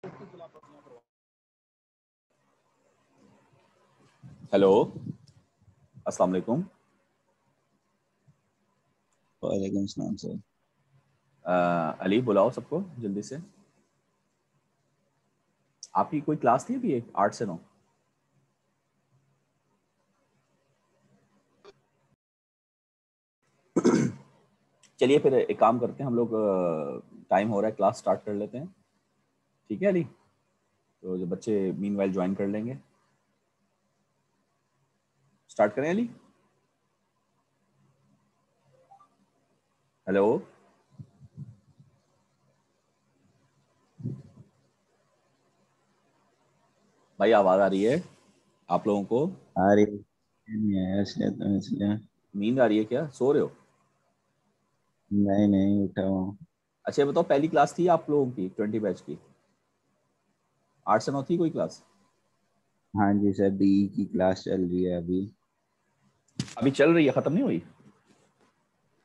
Hello, अस्सलाम वालेकुम। वालेकुम सलाम सर। अली बुलाओ सबको जल्दी से। आपकी कोई क्लास थी अभी 8 से 9? चलिए फिर एक काम करते हैं हम लोग, टाइम हो रहा है, क्लास स्टार्ट कर लेते हैं। ठीक है अली, तो जो बच्चे मीनवाइल ज्वाइन कर लेंगे। स्टार्ट करें अली? हेलो भाई, आवाज़ आ रही है आप लोगों को? आ रही नहीं है इसलिए नींद आ रही है क्या, सो रहे हो? नहीं नहीं उठा हूँ। अच्छा ये बताओ, पहली क्लास थी आप लोगों की 20 बैच की? 8 से 9 थी कोई क्लास? हाँ जी सर, बी की क्लास चल रही है अभी। अभी चल रही है, ख़त्म नहीं हुई?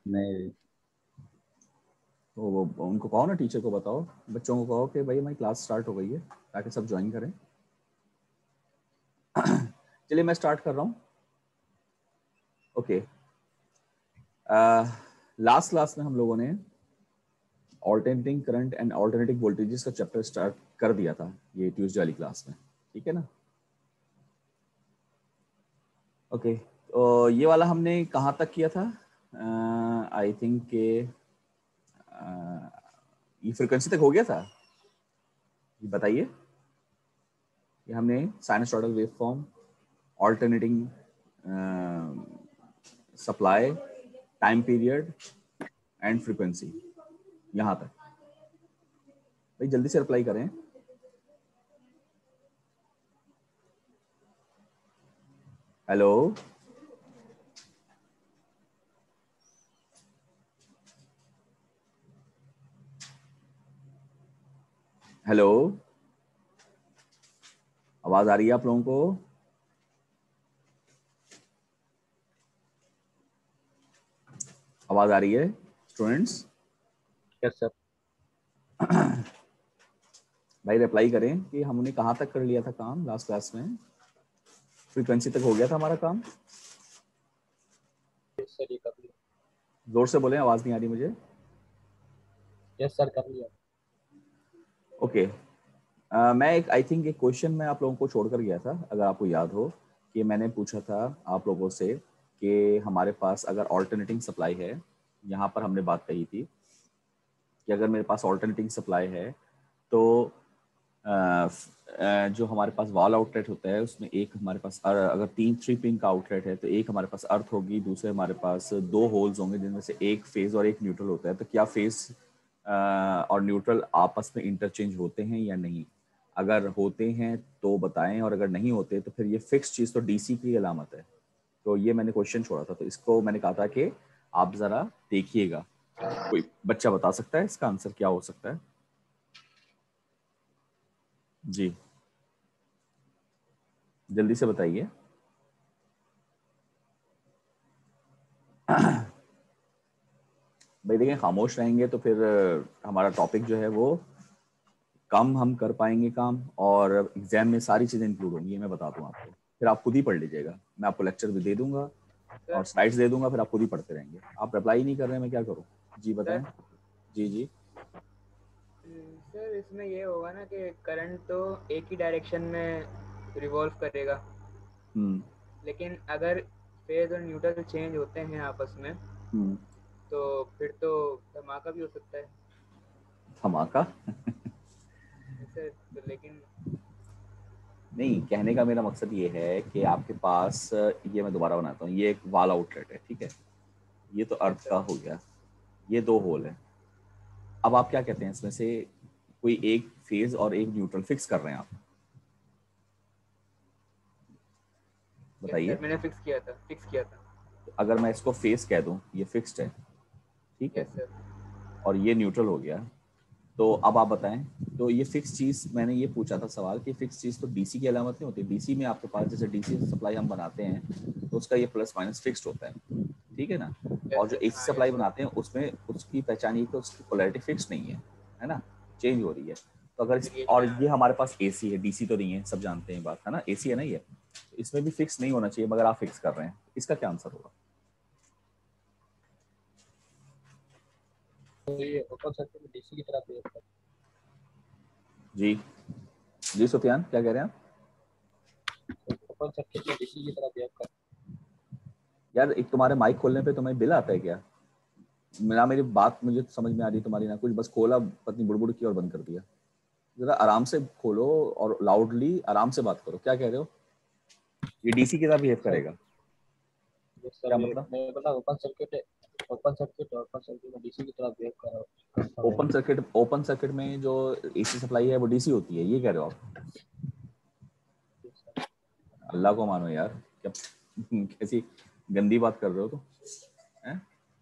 नहीं। तो वो उनको कहो ना, टीचर को बताओ, बच्चों को कहो कि भाई हमारी क्लास स्टार्ट हो गई है, ताकि सब ज्वाइन करें। चलिए मैं स्टार्ट कर रहा हूँ। ओके, लास्ट क्लास में हम लोगों ने alternating current and alternating voltages का चैप्टर स्टार्ट कर दिया था, ये ट्यूसडे वाली क्लास में। ठीक है ना? ओके, तो ये वाला हमने कहाँ तक किया था? आई थिंक के ये फ्रिक्वेंसी तक हो गया था। ये बताइए, ये हमने sinusoidal waveform, alternating supply, time period and frequency, यहाँ तक। भाई जल्दी से रिप्लाई करें। हेलो, हेलो, आवाज आ रही है आप लोगों को? आवाज आ रही है स्टूडेंट्स? Yes sir. भाई रिप्लाई करें कि हमने कहाँ तक कर लिया था काम लास्ट क्लास में। फ्रीक्वेंसी तक हो गया था हमारा काम। सर ये कर लिया। जोर से बोलें, आवाज नहीं आ रही मुझे। यस सर कर लिया। ओके, मैं एक आई थिंक एक क्वेश्चन मैं आप लोगों को छोड़कर गया था, अगर आपको याद हो, कि मैंने पूछा था आप लोगों से कि हमारे पास अगर ऑल्टरनेटिंग सप्लाई है, यहाँ पर हमने बात कही थी कि अगर मेरे पास ऑल्टरनेटिंग सप्लाई है तो जो हमारे पास वॉल आउटलेट होता है उसमें एक हमारे पास अगर 3 पिन का आउटलेट है तो एक हमारे पास अर्थ होगी, दूसरे हमारे पास 2 होल्स होंगे जिनमें से एक फेज और एक न्यूट्रल होता है। तो क्या फेज और न्यूट्रल आपस में इंटरचेंज होते हैं या नहीं? अगर होते हैं तो बताएं, और अगर नहीं होते तो फिर ये फिक्स चीज़ तो डीसी की अलामत है। तो ये मैंने क्वेश्चन छोड़ा था, तो इसको मैंने कहा था कि आप ज़रा देखिएगा। कोई बच्चा बता सकता है इसका आंसर क्या हो सकता है? जी जल्दी से बताइए। भाई देखिए, खामोश रहेंगे तो फिर हमारा टॉपिक जो है वो कम हम कर पाएंगे काम, और एग्जाम में सारी चीज़ें इंक्लूड होंगी, ये मैं बता दूं आपको। फिर आप खुद ही पढ़ लीजिएगा, मैं आपको लेक्चर भी दे दूंगा सर और स्लाइड्स दे दूंगा, फिर आप खुद ही पढ़ते रहेंगे। आप रिप्लाई नहीं कर रहे हैं, मैं क्या करूँ? जी बताएं। सर जी जी। सर इसमें ये होगा ना कि करंट तो एक ही डायरेक्शन में रिवॉल्व करेगा, हम्म लेकिन अगर फेज और न्यूट्रल चेंज होते हैं आपस में हम्म। तो फिर तो धमाका भी हो सकता है। धमाका? सर तो लेकिन नहीं, कहने का मेरा मकसद ये है कि आपके पास ये मैं दोबारा बनाता हूँ, ये एक वाल आउटलेट है, ठीक है? ये तो यस अर्थ सर। का हो गया, ये 2 होल है। अब आप क्या कहते हैं, इसमें से कोई एक फेज और एक न्यूट्रल फिक्स कर रहे हैं आप, यस बताइए। सर, मैंने फिक्स किया था। तो अगर मैं इसको फेज कह दूं, ये फिक्स्ड है, ठीक है, यस सर। और ये न्यूट्रल हो गया, तो अब आप बताएं। तो ये फिक्स चीज़, मैंने ये पूछा था सवाल कि फिक्स चीज़ तो डीसी की अलामत नहीं होती। डीसी में आपके पास जैसे डीसी सप्लाई हम बनाते हैं तो उसका ये प्लस माइनस फिक्स्ड होता है, ठीक है ना? यस और जो सर। एसी हाँ सप्लाई यस सर। बनाते हैं उसमें उसकी पहचान ये कि उसकी पोलैरिटी फिक्स नहीं है, है ना? चेंज हो रही है। तो अगर फिर ये और क्या? ये हमारे पास एसी है, डीसी तो नहीं है, सब जानते हैं बात, है ना, एसी है ना ये, तो इसमें भी फिक्स नहीं होना चाहिए, मगर आप फिक्स कर रहे हैं, इसका क्या आंसर होगा? तो ये ओपन सर्किट में डीसी की तरह बिहेव करता जी जी सुफियान, क्या कह रहे हैं आप? है, ओपन सर्किट में डीसी की तरह बिहेव करता यार एक तुम्हारे माइक खोलने पे तुम्हें बिल आता है क्या? मेरी बात मुझे समझ में आ रही तुम्हारी ना, कुछ बस खोला, पत्नी बुड़बुड़ की और बंद कर दिया। जरा आराम से खोलो और लाउडली आराम से बात करो। क्या कह रहे हो? ये डीसी की तरह बिहेव है। करेगा? ये क्या सर ये मतलब? मैं बोला ओपन सर्किट है, ओपन सर्किट में डीसी की तरह बिहेव करता है। ओपन सर्किट में जो एसी सप्लाई है वो डीसी होती है, ये कह रहे हो आप? अल्लाह को मानो यार, क्या कैसी गंदी बात कर रहे हो तो, हैं?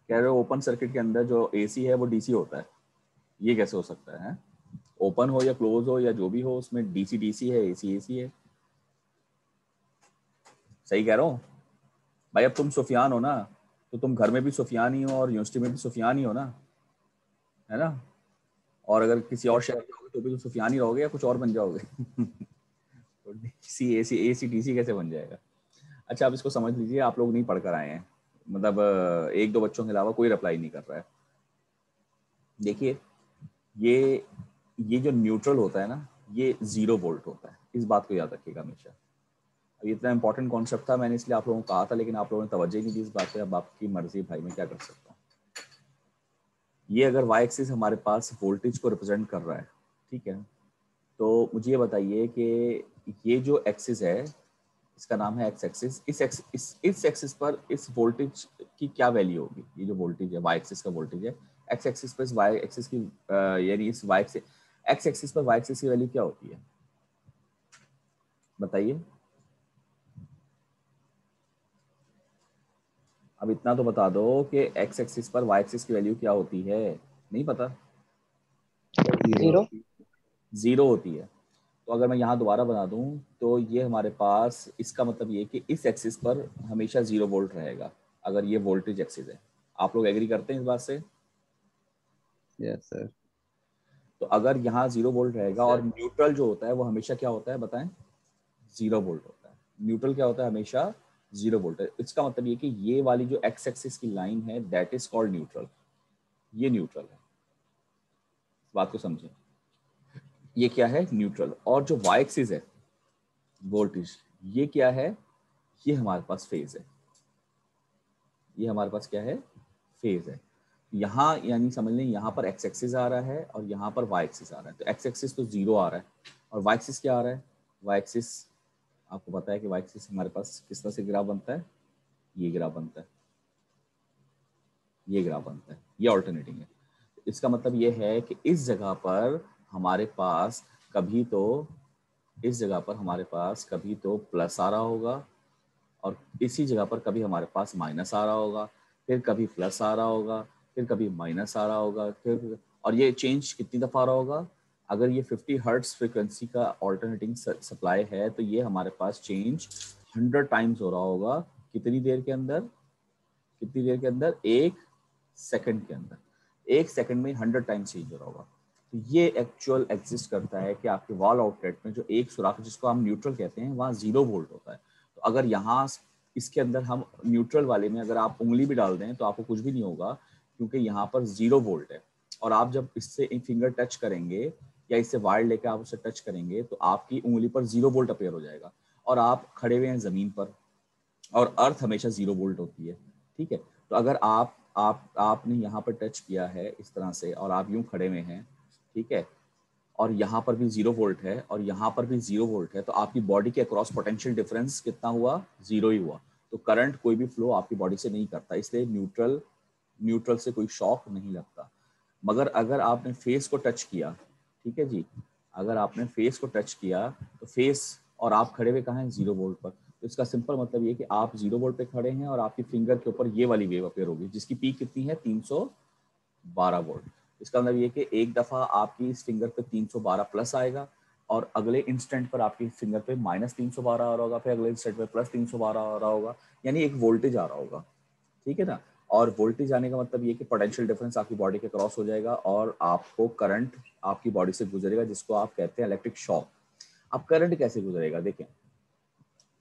कह रहे हो ओपन सर्किट के अंदर जो एसी है वो डीसी होता है, ये कैसे हो सकता है? ओपन हो या क्लोज हो या जो भी हो, उसमें डीसी डीसी है, एसी एसी है। सही कह रहा हूँ भाई? अब तुम सुफियान हो ना, तो तुम घर में भी सुफियान ही हो और यूनिवर्सिटी में भी सुफियान ही हो ना, है ना? और अगर किसी और यस शहर सर। में रहोगे तो भी तो सुफियान ही रहोगे या कुछ और बन जाओगे? तो डीसी एसी एसी डीसी कैसे बन जाएगा? अच्छा, आप इसको समझ लीजिए, आप लोग नहीं पढ़ कर आए हैं, मतलब एक दो बच्चों के अलावा कोई रिप्लाई नहीं कर रहा है। देखिए, ये ये जो न्यूट्रल होता है ना, ये 0 वोल्ट होता है, इस बात को याद रखिएगा हमेशा। अब ये इतना इंपॉर्टेंट कॉन्सेप्ट था, मैंने इसलिए आप लोगों को कहा था, लेकिन आप लोगों ने तवज्जो ही नहीं दी इस बात पे। अब आपकी मर्जी भाई, मैं क्या कर सकता हूँ। ये अगर वाई एक्सिस हमारे पास वोल्टेज को रिप्रेजेंट कर रहा है, ठीक है, तो मुझे ये बताइए कि ये जो एक्सिस है, इसका नाम है एक्स एक्सिस। इस एक्सिस पर इस वोल्टेज की क्या वैल्यू होगी? ये जो वोल्टेज है, वाई एक्सिस का वोल्टेज है, एक्स एक्सिस पर इस वाई एक्सिस की यानी इस वाई एक्सिस, एक्स एक्सिस पर वाई एक्सिस की वैल्यू क्या होती है? बताइए। अब इतना तो बता दो कि एक्स एक्सिस पर वाई एक्सिस की वैल्यू क्या होती है। नहीं पता? जीरो। 0 होती है। तो अगर मैं यहाँ दोबारा बना दूँ तो ये हमारे पास, इसका मतलब ये कि इस एक्सिस पर हमेशा 0 वोल्ट रहेगा, अगर ये वोल्टेज एक्सिस है। आप लोग एग्री करते हैं इस बात से? Yes sir. तो अगर यहाँ 0 वोल्ट रहेगा, और न्यूट्रल जो होता है वो हमेशा क्या होता है बताएं? 0 वोल्ट होता है। न्यूट्रल क्या होता है? हमेशा 0 वोल्ट है। इसका मतलब ये कि ये वाली जो एक्स एक्सिस की लाइन है, दैट इज कॉल्ड न्यूट्रल। ये न्यूट्रल है, इस बात को समझें। ये क्या है? न्यूट्रल। और जो वाई एक्सिस है, वोल्टेज, ये क्या है? ये हमारे पास फेज है। ये हमारे पास क्या है? फेज है। यहाँ यानी समझ लें, यहाँ पर एक्स एक्सिस आ रहा है और यहाँ पर वाई एक्सिस आ रहा है। तो एक्स एक्सिस तो 0 आ रहा है, और वाई एक्सिस क्या आ रहा है? वाई एक्सिस, आपको पता है कि वाई एक्सिस हमारे पास किस तरह से ग्राफ बनता है? ये ग्राफ बनता है, ये ग्राफ बनता है, ये ऑल्टरनेटिंग है। इसका मतलब ये है कि इस जगह पर हमारे पास कभी तो, इस जगह पर हमारे पास कभी तो प्लस आ रहा होगा, और इसी जगह पर कभी हमारे पास माइनस आ रहा होगा, फिर कभी प्लस आ रहा होगा, फिर कभी माइनस आ रहा होगा, फिर, और ये चेंज कितनी दफ़ा आ रहा होगा? अगर ये 50 हर्ट्ज फ्रिक्वेंसी का ऑल्टरनेटिंग सप्लाई है, तो ये हमारे पास चेंज 100 टाइम्स हो रहा होगा। कितनी देर के अंदर? कितनी देर के अंदर? 1 सेकंड के अंदर। 1 सेकंड में 100 टाइम्स चेंज हो रहा होगा। तो ये एक्चुअल एग्जिस्ट करता है कि आपके वॉल आउटलेट में जो एक सुराख, जिसको हम न्यूट्रल कहते हैं, वहाँ 0 वोल्ट होता है। तो अगर यहाँ इसके अंदर हम न्यूट्रल वाले में अगर आप उंगली भी डाल दें तो आपको कुछ भी नहीं होगा, क्योंकि यहाँ पर 0 वोल्ट है। और आप जब इससे एक फिंगर टच करेंगे या इससे वायर लेकर आप उसे टच करेंगे, तो आपकी उंगली पर 0 वोल्ट अपेयर हो जाएगा, और आप खड़े हुए हैं ज़मीन पर, और अर्थ हमेशा 0 वोल्ट होती है। ठीक है, तो अगर आपने यहाँ पर टच किया है इस तरह से, और आप यूं खड़े हुए हैं, ठीक है, और यहाँ पर भी 0 वोल्ट है और यहाँ पर भी 0 वोल्ट है, तो आपकी बॉडी के अक्रॉस पोटेंशियल डिफरेंस कितना हुआ? 0 ही हुआ। तो करंट कोई भी फ्लो आपकी बॉडी से नहीं करता, इसलिए न्यूट्रल से कोई शॉक नहीं लगता। मगर अगर आपने फेस को टच किया, ठीक है जी, अगर आपने फेस को टच किया, तो फेस, और आप खड़े हुए कहाँ हैं? 0 वोल्ट पर। तो इसका सिंपल मतलब ये कि आप 0 वोल्ट पे खड़े हैं और आपकी फिंगर के ऊपर ये वाली वेव अपेयर होगी, जिसकी पीक कितनी है? 312 वोल्ट। इसका मतलब ये कि एक दफ़ा आपकी इस फिंगर पे 312 प्लस आएगा, और अगले इंस्टेंट पर आपकी फिंगर पे -312 आ रहा होगा, फिर अगले इंस्टेंट पे +312 आ रहा होगा, यानी एक वोल्टेज आ रहा होगा। ठीक है ना? और वोल्टेज आने का मतलब ये कि पोटेंशियल डिफरेंस आपकी बॉडी के क्रॉस हो जाएगा और आपको करंट आपकी बॉडी से गुजरेगा, जिसको आप कहते हैं इलेक्ट्रिक शॉक। अब करंट कैसे गुजरेगा, देखें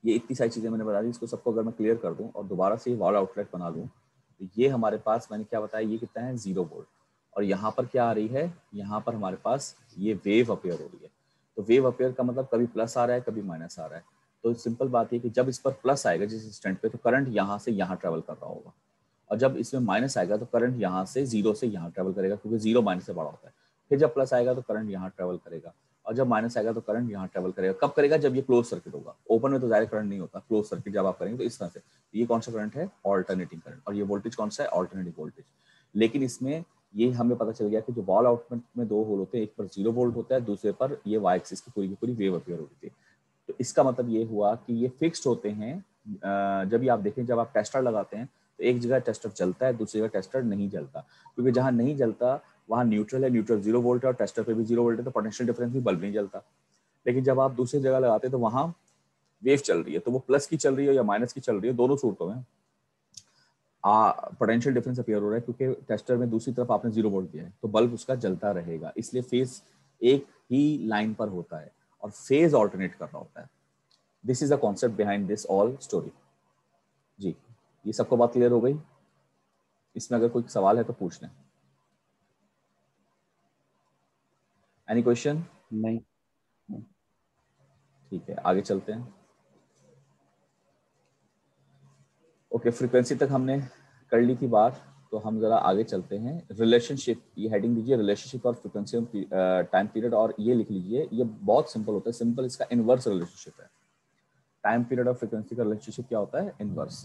ये इतनी सारी चीज़ें मैंने बता दी, इसको सबको अगर मैं क्लियर कर दूं और दोबारा से वॉल आउटलेट बना दूं, तो ये हमारे पास मैंने क्या बताया, ये कितना है 0 वोल्ट, और यहाँ पर क्या आ रही है, यहाँ पर हमारे पास ये वेव अपेयर हो रही है। तो वेव अपेयर का मतलब कभी प्लस आ रहा है कभी माइनस आ रहा है। तो सिंपल बात है कि जब इस पर प्लस आएगा जिस इंस्टेंट पे, तो करंट यहाँ से यहाँ ट्रेवल कर रहा होगा, और जब इसमें माइनस आएगा तो करंट यहाँ से 0 से यहाँ ट्रेवल करेगा, क्योंकि 0 माइनस से बड़ा होता है। फिर जब प्लस आएगा तो करंट यहाँ ट्रेवल करेगा, और जब माइनस आएगा तो करंट यहाँ ट्रेवल करेगा। कब करेगा, जब ये क्लोज सर्किट होगा। ओपन में तो डायरेक्ट करंट नहीं होता, क्लोज सर्किट जब आप करेंगे तो इस तरह से। ये कौन सा करंट है, ऑल्टरनेटिंग करंट, और ये वोल्टेज कौन सा है, ऑल्टरनेटिंग वोल्टेज। लेकिन इसमें ये हमें पता चल गया कि जो वॉल आउटलेट में दो होल होते हैं, एक पर 0 वोल्ट होता है, दूसरे पर ये वाई एक्सिस की पूरी वेव अपीयर होती है। तो इसका मतलब ये हुआ कि ये फिक्स्ड होते हैं। जब भी आप देखें, जब आप टेस्टर लगाते हैं तो एक जगह टेस्टर चलता है, दूसरी जगह टेस्टर नहीं जलता, क्योंकि जहां नहीं जलता वहां न्यूट्रल है, न्यूट्रल 0 वोल्ट है, और टेस्टर पे भी 0 वोल्ट है, तो पोटेंशियल डिफरेंस भी बल्ब नहीं जलता। लेकिन जब आप दूसरी जगह लगाते हैं तो वहां वेव चल रही है, तो वो प्लस की चल रही है या माइनस की चल रही है, दोनों सूरतों में पोटेंशियल डिफरेंस अपीयर हो रहा है, क्योंकि टेस्टर में दूसरी तरफ आपने 0 वोल्ट दिया है, तो बल्ब उसका जलता रहेगा। इसलिए फेज एक ही लाइन पर होता है और फेज ऑल्टरनेट कर रहा होता है। This is the concept behind this all story. जी, ये सबको बात क्लियर हो गई? इसमें अगर कोई सवाल है तो पूछ लें। Any question? नहीं। ठीक है, आगे चलते हैं। ओके, फ्रीक्वेंसी तक हमने कर ली थी बात, तो हम जरा आगे चलते हैं। रिलेशनशिप, ये हेडिंग दीजिए, रिलेशनशिप और फ्रीक्वेंसी टाइम पीरियड, और ये लिख लीजिए, ये बहुत सिंपल होता है। सिंपल इसका इनवर्स रिलेशनशिप है। टाइम पीरियड और फ्रीक्वेंसी का रिलेशनशिप क्या होता है, इनवर्स।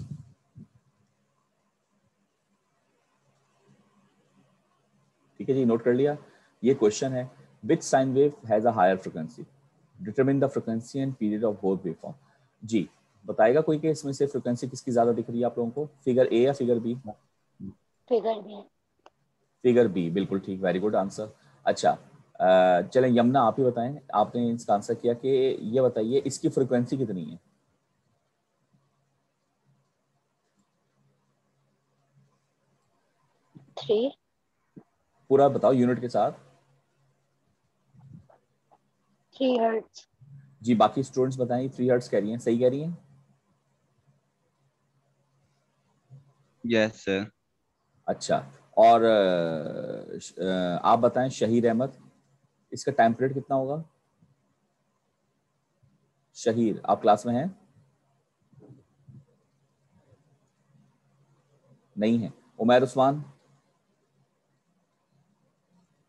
ठीक है जी, नोट कर लिया। ये क्वेश्चन है, which sine wave has a higher frequency, determine the frequency and period of both waveform. जी, बताएगा कोई कि इसमें से फ्रीक्वेंसी किसकी ज्यादा दिख रही है आप लोगों को, फिगर ए या figure B? Figure B. Figure B, बिल्कुल ठीक, वेरी गुड आंसर। अच्छा, चलें यमुना आप ही बताएं, आपने इसका आंसर किया कि ये बताइए इसकी फ्रीक्वेंसी कितनी है। थ्री। पूरा बताओ यूनिट के साथ। 3 हर्ट्ज। जी, बाकी स्टूडेंट्स बताएं, 3 हर्ट्ज कह रही हैं, सही कह रही हैं? Yes sir. अच्छा, और आप बताएं शहीर अहमद, इसका टाइम पीरियड कितना होगा? शहीर, आप क्लास में हैं? नहीं है। उमैर उस्मान,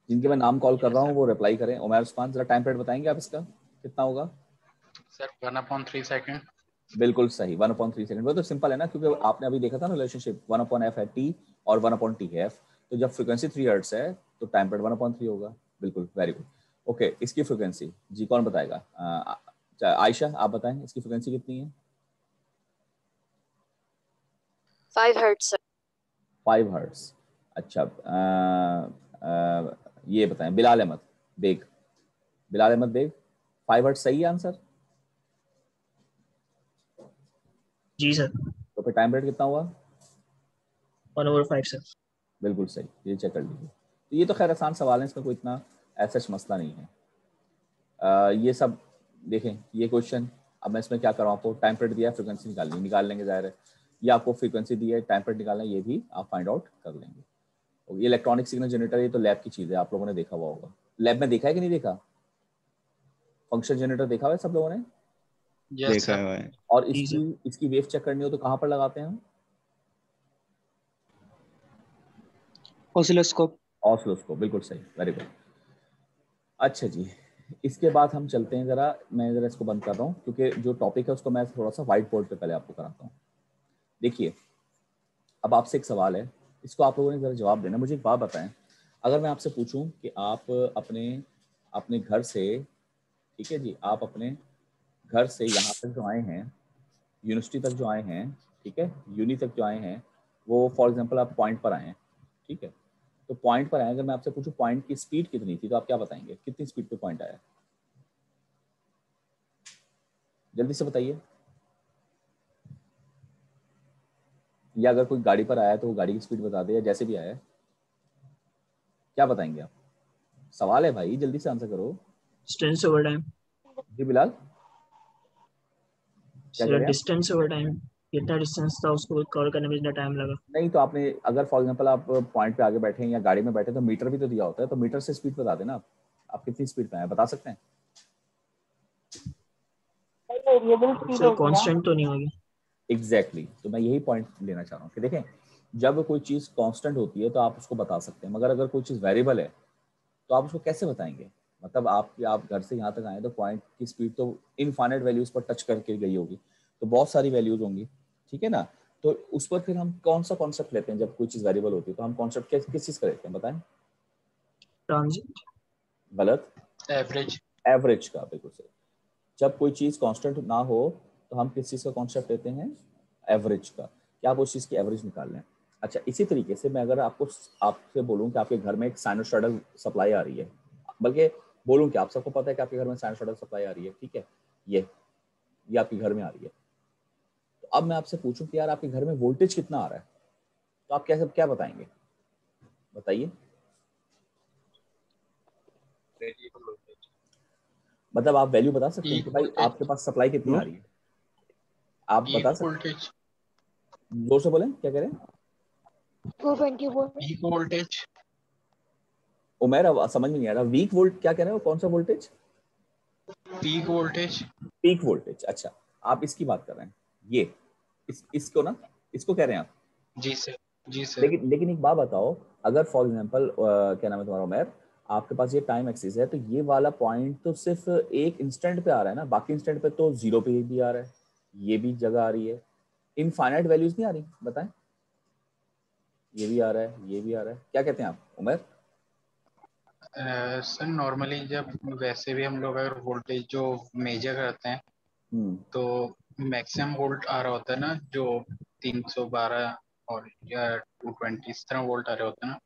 जिनके मैं नाम कॉल कर रहा हूँ वो रिप्लाई करें। उमैर उस्मान, जरा टाइम पीरियड बताएंगे आप इसका कितना होगा? Sir 1/3 second. बिल्कुल सही, 1/3 सेकंड। वो तो सिंपल है ना, क्योंकि आपने अभी देखा था ना रिलेशनशिप, 1/f है टी और 1/t है एफ। तो जब फ्रीक्वेंसी 3 हर्ट्ज है तो टाइम पीरियड 1/3 होगा। बिल्कुल, वेरी गुड। ओके, इसकी फ्रीक्वेंसी जी कौन बताएगा? आयशा आप बताएं, इसकी फ्रीक्वेंसी कितनी है? 5 हर्ट्ज। 5 हर्ट्ज। अच्छा, ये बताएं बिलाल अहमद बेग, बिलाल अहमद बेग, 5 हर्ट्ज सही है आंसर? जी सर। तो फिर टाइम पीरियड कितना हुआ? 1/5 सर। बिल्कुल सही, ये चेक कर लीजिए। तो ये तो खैर आसान सवाल है, इसमें कोई इतना ऐसा मसला नहीं है। ये सब देखें, ये क्वेश्चन, अब मैं इसमें क्या कर रहा हूँ, आपको टाइम पीरियड दिया है, फ्रीक्वेंसी निकाल लेंगे जाहिर है। ये आपको फ्रीक्वेंसी दी है, टाइम पीरियड निकालना है, ये भी आप फाइंड आउट कर लेंगे। और ये इलेक्ट्रॉनिक सिग्नल जनरेटर, ये तो लैब की चीज़ है, आप लोगों ने देखा हुआ होगा। लैब में देखा है कि नहीं देखा? फंक्शन जनरेटर देखा हुआ है सब लोगों ने? यस देखा सर। हुआ है। और जी सर। इसकी वेव चेक करनी हो तो कहाँ पर लगाते हैं हम? ऑसिलोस्कोप। ऑसिलोस्कोप, बिल्कुल सही, वेरी गुड। अच्छा जी, इसके बाद हम चलते हैं, ज़रा मैं ज़रा इसको बंद कर रहा हूँ, क्योंकि जो टॉपिक है उसको मैं थोड़ा सा व्हाइट बोर्ड पे पहले आपको कराता हूँ। देखिए, अब आपसे एक सवाल है, इसको आप लोगों ने ज़रा जवाब देना। मुझे एक बात बताएं, अगर मैं आपसे पूछूं कि आप अपने अपने घर से, ठीक है जी, आप अपने घर से यहाँ तक जो आए हैं, यूनिवर्सिटी तक जो आए हैं, ठीक है, यूनि तक जो आए हैं, वो फॉर एग्जांपल आप पॉइंट पर आए हैं, ठीक है, तो पॉइंट पर आए, अगर मैं आपसे पूछूं पॉइंट की स्पीड कितनी थी, तो आप क्या बताएंगे, कितनी स्पीड पे पॉइंट आया? जल्दी से बताइए, या अगर कोई गाड़ी पर आया है तो वो गाड़ी की स्पीड बता दे, या जैसे भी आया है, क्या बताएंगे आप? सवाल है भाई, जल्दी से आंसर करो। Distance over time. जी बिलाल, क्या कह सर रहे हैं? डिस्टेंस ओवर टाइम, कितना डिस्टेंस था उसको कवर करने में कितना टाइम लगा। नहीं तो आपने अगर फॉर एग्जांपल आप पॉइंट पे आगे बैठे हैं या गाड़ी में बैठे तो मीटर भी तो दिया होता है, तो मीटर से स्पीड बता देना आप कितनी स्पीड पे आए बता सकते हैं? वेरिएबल स्पीड सर हो गया। कांस्टेंट तो नहीं होगी। एग्जैक्टली तो मैं यही पॉइंट लेना चाह रहा हूँ कि देखें, जब कोई चीज़ कांस्टेंट होती है तो आप उसको बता सकते हैं, मगर अगर कोई चीज़ वेरिएबल है तो आप उसको कैसे बताएंगे? मतलब आप घर से यहाँ तक आए तो पॉइंट की स्पीड तो इनफाइनाइट वैल्यूज पर टच करके गई होगी, तो बहुत सारी वैल्यूज होंगी, ठीक है ना? तो उस पर फिर हम कौन सा कॉन्सेप्ट लेते हैं? जब कोई चीज़ वेरिएबल होती है तो हम कॉन्सेप्ट किस चीज़ का लेते हैं बताएं? ट्रांजिट। गलत। एवरेज। एवरेज का, बिल्कुल सही। जब कोई चीज़ कांस्टेंट ना हो तो हम किस चीज़ का कॉन्सेप्ट लेते हैं? एवरेज का, कि आप उस चीज़ की एवरेज निकाल लें। अच्छा, इसी तरीके से मैं अगर आपसे बोलूं कि आपके घर में एक साइनोसॉइडल सप्लाई आ रही है, बल्कि बोलूं कि आप सबको पता है कि आपके घर में साइनोसॉइडल सप्लाई आ रही है, ठीक है, ये आपके घर में आ रही है, तो अब मैं आपसे पूछूं कि यार आपके घर में वोल्टेज कितना आ रहा है, तो आप कैसे क्या बताएंगे? बताइए। Variable voltage. मतलब आप वैल्यू बता सकते हैं पीक कि भाई वोल्टेज। आपके पास सप्लाई कितनी आ रही है? आप पीक बता सकते वोल्टेज। हैं? जोर से बोलें, क्या कह रहे हैं? 220 वोल्ट। Peak voltage. उमेर, अब समझ में नहीं आ रहा, वीक वोल्ट क्या कह रहे हो, कौन सा voltage? Peak voltage. Peak voltage, अच्छा, आप इसकी बात कर रहे हैं, ये इसको ना, इसको कह रहे हैं आप? जी सर। जी सर। लेकिन एक बात बताओ, अगर फॉर एग्जांपल क्या नाम है तुम्हारा उमेर, आपके पास ये टाइम एक्सिस है, तो ये वाला पॉइंट तो सिर्फ एक इंस्टेंट पे आ रहा है ना, बाकी इंस्टेंट पे तो जीरो पे भी आ रहा है, ये भी जगह आ रही है, इनफाइनाइट वैल्यूज नहीं आ रही, बताएं? ये भी आ रहा है, ये भी आ रहा है, क्या कहते हैं आप उमेर? सर नॉर्मली जब वैसे भी हम लोग अगर वोल्टेज जो मेजर करते हैं हम्म। तो मैक्सिमम वोल्ट आ रहा होता है ना, जो 312 और या 220 इस तरह वोल्ट आ रहे होते हैं ना।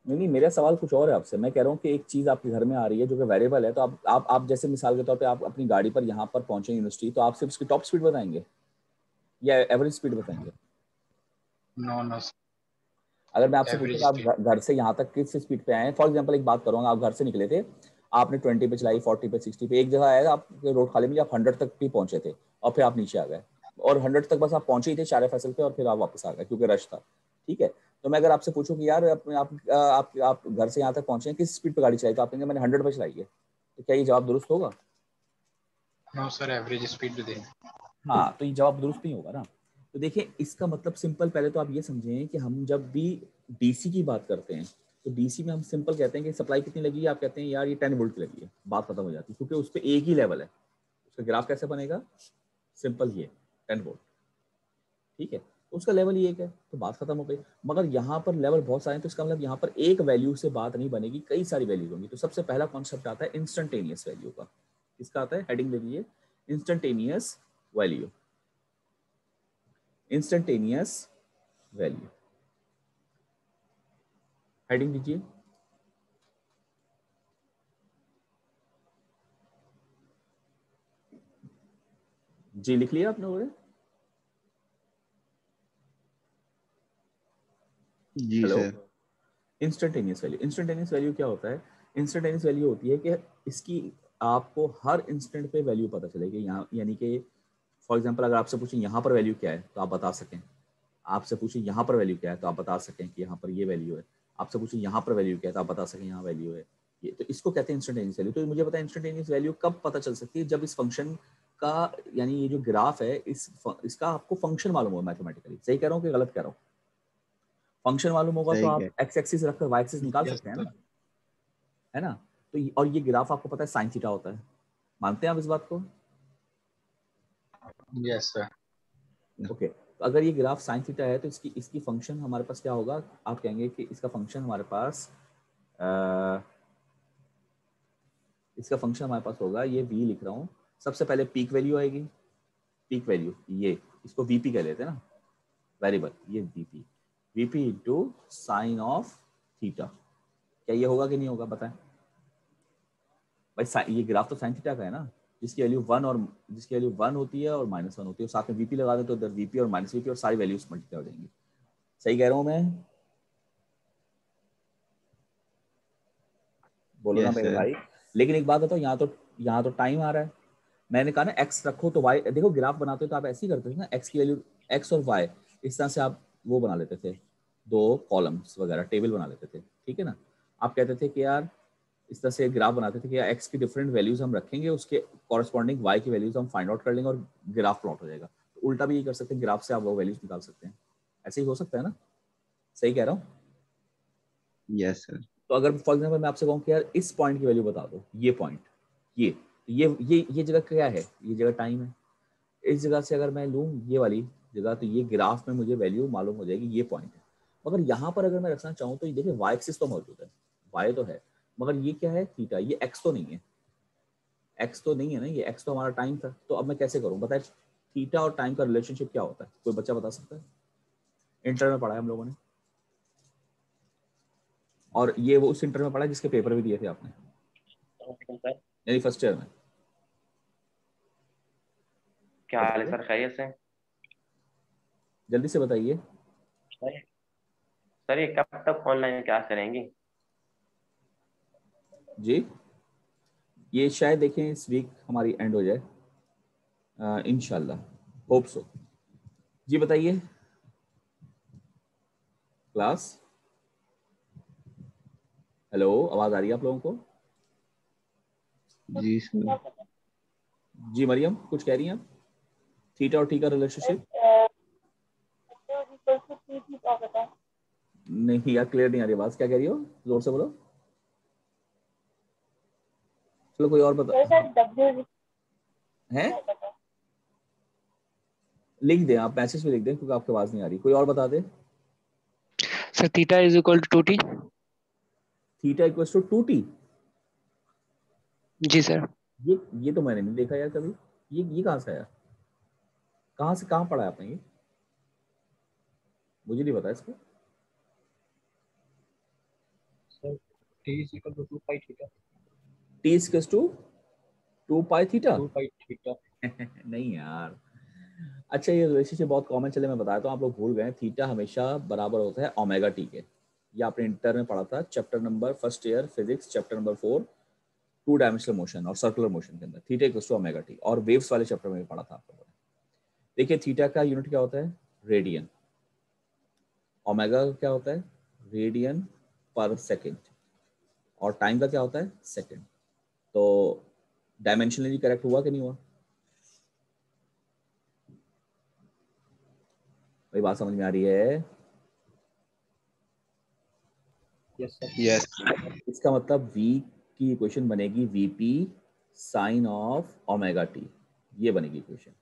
नहीं, मेरा सवाल कुछ और है आपसे। मैं कह रहा हूँ कि एक चीज आपके घर में आ रही है जो कि वेरिएबल है, तो आप जैसे मिसाल के तौर पे आप अपनी गाड़ी पर यहाँ पर पहुंचे यूनिवर्सिटी, तो आप सिर्फ उसकी टॉप स्पीड बताएंगे या एवरेज स्पीड बताएंगे? No no. अगर मैं आपसे पूछूं एवरेज कि आप स्पीड। घर से यहाँ तक किस स्पीड पे आए हैं, फॉर एग्जाम्पल एक बात करूँगा, आप घर से निकले थे, आपने 20 पे चलाई, 40 पे, 60 पे, एक जगह आया, आप रोड खाली मिली, आप 100 तक भी पहुंचे थे, और फिर आप नीचे आ गए, और 100 तक बस आप पहुंचे ही थे चारे फैसल पे, और फिर आप वापस आ गए क्योंकि रश था, ठीक है? तो मैं अगर आपसे पूछूं कि यार आप घर से यहाँ तक पहुंचे हैं, किस स्पीड पे गाड़ी चलाई, तो आप कहेंगे मैंने 100 पे चलाई है, तो क्या ये जवाब दुरुस्त होगा? नो सर, एवरेज स्पीड दें। हाँ, तो ये जवाब दुरुस्त नहीं होगा ना। तो देखिए, इसका मतलब सिंपल, पहले तो आप ये समझें कि हम जब भी डीसी की बात करते हैं तो डीसी में हम सिंपल कहते हैं कि सप्लाई कितनी लगी है, आप कहते हैं यार ये 10 वोल्ट की लगी है, बात खत्म हो जाती है, क्योंकि उस पर एक ही लेवल है। उसका ग्राफ कैसे बनेगा? सिंपल, ये 10 वोल्ट, ठीक है, तो उसका लेवल ही एक है, तो बात खत्म हो गई। मगर यहाँ पर लेवल बहुत सारे हैं, तो इसका मतलब यहाँ पर एक वैल्यू से बात नहीं बनेगी, कई सारी वैल्यूज होंगी। तो सबसे पहला कॉन्सेप्ट आता है इंस्टेंटेनियस वैल्यू का। किसका आता है? हेडिंग देखिए, instantaneous value. Instantaneous value, heading दीजिए। जी लिख लिया आपने? बोले जी hello. Sir. Instantaneous value, instantaneous value क्या होता है? इंस्टेंटेनियस वैल्यू होती है कि इसकी आपको हर इंस्टेंट पे वैल्यू पता चलेगी, यहाँ यानी कि फॉर एग्जांपल अगर आपसे पूछें यहाँ पर वैल्यू क्या है तो आप बता सकें, आपसे पूछें यहाँ पर वैल्यू क्या है तो आप बता सकें कि यहाँ पर ये वैल्यू है, आपसे पूछें यहाँ पर वैल्यू क्या है तो आप बता सकें यहाँ वैल्यू है। ये तो इसको कहते हैं इंस्टेंटेनियस वैल्यू। तो मुझे पता है इंस्टेंटेनियस वैल्यू कब पता चल सकती है? जब इस फंक्शन का, यानी ये जो ग्राफ है, इसका आपको फंक्शन मालूम हो मैथमेटिकली। सही कह रहा हूँ कि गलत कह रहा हूँ? फंक्शन मालूम होगा तो सही आप है। एक्स एक्सिस रखकर वाई एक्सिस निकाल यस सकते हैं सर। ना, है ना? तो और ये ग्राफ आपको पता है साइन थीटा होता है, मानते हैं आप इस बात को? Yes sir. ओके, तो अगर ये ग्राफ साइन थीटा है तो इसकी इसकी फंक्शन हमारे पास क्या होगा? आप कहेंगे कि इसका फंक्शन हमारे पास इसका फंक्शन हमारे पास होगा, ये v लिख रहा हूँ, सबसे पहले पीक वैल्यू आएगी, पीक वैल्यू, ये इसको वीपी कह लेते हैं ना, वेरिएबल, ये VP, VP into sine of theta. क्या ये होगा कि नहीं होगा बताएं? भाई ये ग्राफ तो साइन थीटा का है ना, जिसकी वैल्यू 1 होती है और -1 होती है, साथ में वीपी लगा दें तो इधर वीपी और -वीपी और सारी वैल्यूज मल्टीप्लाई हो जाएंगी। सही कह रहा हूँ मैं? बोलो ना Yes, मेरे sir. भाई। लेकिन एक बात बताओ, यहाँ तो टाइम आ रहा है। मैंने कहा ना एक्स रखो तो वाई, देखो ग्राफ बनाते हो तो आप ऐसे ही करते थे ना, एक्स की वैल्यू एक्स और वाई, इस तरह से आप वो बना लेते थे, 2 कॉलम्स वगैरह टेबल बना लेते थे, ठीक है ना। आप कहते थे कि यार इस तरह से ग्राफ बनाते थे कि यार एक्स की डिफरेंट वैल्यूज हम रखेंगे, उसके कॉरस्पॉन्डिंग वाई की वैल्यूज हम फाइंड आउट कर लेंगे और ग्राफ प्लॉट हो जाएगा। तो उल्टा भी ये कर सकते हैं, ग्राफ से आप वो वैल्यूज निकाल सकते हैं, ऐसे ही हो सकता है ना। सही कह रहा हूँ? Yes, sir. तो अगर फॉर एग्जाम्पल मैं आपसे कहूँ कि यार इस पॉइंट की वैल्यू बता दो, ये पॉइंट, ये जगह क्या है, ये जगह टाइम है। इस जगह से अगर मैं लूँ ये वाली जगह, तो ये ग्राफ में मुझे वैल्यू मालूम हो जाएगी, ये पॉइंट है। मगर यहाँ पर अगर मैं रखना चाहूँ तो ये देखिए वाई एक्सिस तो मौजूद है, वाई तो है, मगर ये क्या है, थीटा, ये एक्स तो नहीं है, एक्स तो नहीं है ना, ये एक्स तो हमारा टाइम था। तो अब मैं कैसे करूँ बताए, थीटा और टाइम का रिलेशनशिप क्या होता है, कोई बच्चा बता सकता है? इंटर में पढ़ा है हम लोगों ने, और ये वो उस इंटर में पढ़ा है जिसके पेपर भी दिए थे आपने, यानी फर्स्ट ईयर में। क्या हाल है बताइए सर, खैरियत से? जल्दी से बताइए। सर ये कब तक ऑनलाइन क्लास करेंगी? जी, ये शायद देखें इस वीक हमारी एंड हो जाए, इंशाल्लाह, होप सो। जी बताइए क्लास। हेलो, आवाज आ रही है आप लोगों को? जी सर। जी मरियम, कुछ कह रही हैं आप? थीटा और टी का रिलेशनशिप? नहीं यार, क्लियर नहीं आ रही आवाज, क्या कह रही हो, जोर से बोलो। चलो कोई और बता है, लिख दें आप, मैसेज में लिख दें, क्योंकि आपकी आवाज नहीं आ रही, कोई और बता दे। Sir theta is equal to 2t। Theta equals to 2t? जी सर। ये तो मैंने नहीं देखा यार कभी, ये कहाँ से आया, कहाँ से कहाँ पढ़ा है आपने ये, मुझे नहीं पता इसको। Sir t is equal to 2 pi theta। T equals to 2 pi theta? 2 pi theta। नहीं यार। अच्छा, ये रिलेशनशिप बहुत कॉमन, चले मैं बताता हूँ, आप लोग भूल गए। थीटा हमेशा बराबर होता है ओमेगा टी के, ये आपने इंटर में पढ़ा था, chapter number first year physics, chapter number 4, 2 dimensional motion और सर्कुलर मोशन के अंदर theta equals to omega T, और वेव्स वाले चैप्टर में भी पढ़ा था आप लोगों ने। देखिए थीटा का यूनिट क्या होता है, रेडियन, ओमेगा क्या होता है, रेडियन पर सेकेंड, और टाइम का क्या होता है, सेकेंड। तो डायमेंशनली करेक्ट हुआ कि नहीं हुआ? वही बात समझ में आ रही है? Yes sir. Yes. इसका मतलब v की इक्वेशन बनेगी vp sine of omega T, ये बनेगी इक्वेशन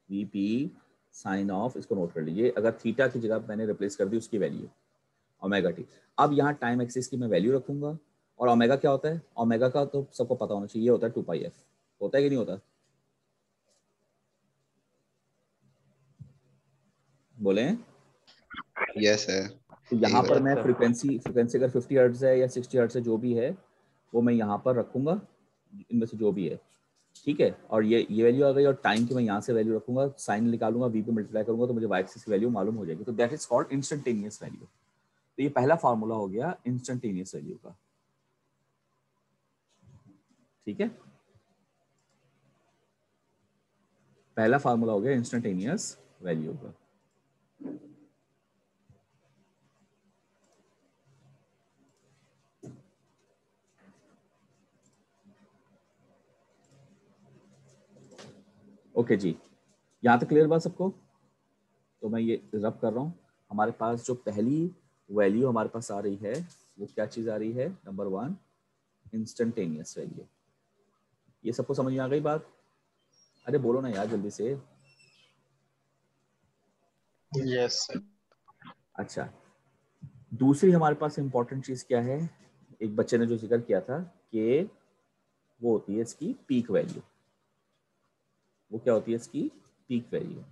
vp साइन ऑफ, इसको नोट कर लीजिए, अगर थीटा की जगह मैंने रिप्लेस कर दी उसकी वैल्यू ओमेगा टी। अब यहाँ टाइम एक्सिस की मैं वैल्यू रखूंगा, और ओमेगा क्या होता है, ओमेगा का तो सबको पता होना चाहिए, ये होता है 2 पाई एफ, होता है कि नहीं होता, बोलें। Yes, sir. तो यही यहाँ पर बात। मैं फ्रिक्वेंसी अगर 50 हर्ट्ज है या 60 हर्ट्ज है, जो भी है वो मैं यहाँ पर रखूंगा, इनमें से जो भी है, ठीक है। और ये वैल्यू आ गई, और टाइम की मैं यहाँ से वैल्यू रखूंगा, साइन निकालूंगा, वी पे मल्टीप्लाई करूंगा, तो मुझे वाई एक्सिस की वैल्यू मालूम हो जाएगी। तो that is called instantaneous value. तो ये पहला फार्मूला हो गया इंस्टेंटेनियस वैल्यू का, ठीक है, पहला फार्मूला हो गया इंस्टेंटेनियस वैल्यू का। ओके जी, यहाँ तक क्लियर बात सबको? तो मैं ये रब कर रहा हूँ, हमारे पास जो पहली वैल्यू हमारे पास आ रही है वो क्या चीज़ आ रही है, नंबर 1 इंस्टेंटेनियस वैल्यू। ये सबको समझ में आ गई बात? अरे बोलो ना यार जल्दी से। Yes sir. अच्छा, दूसरी हमारे पास इंपॉर्टेंट चीज़ क्या है, एक बच्चे ने जो जिक्र किया था कि वो होती है इसकी पीक वैल्यू, वो क्या होती है इसकी पीक वैल्यू,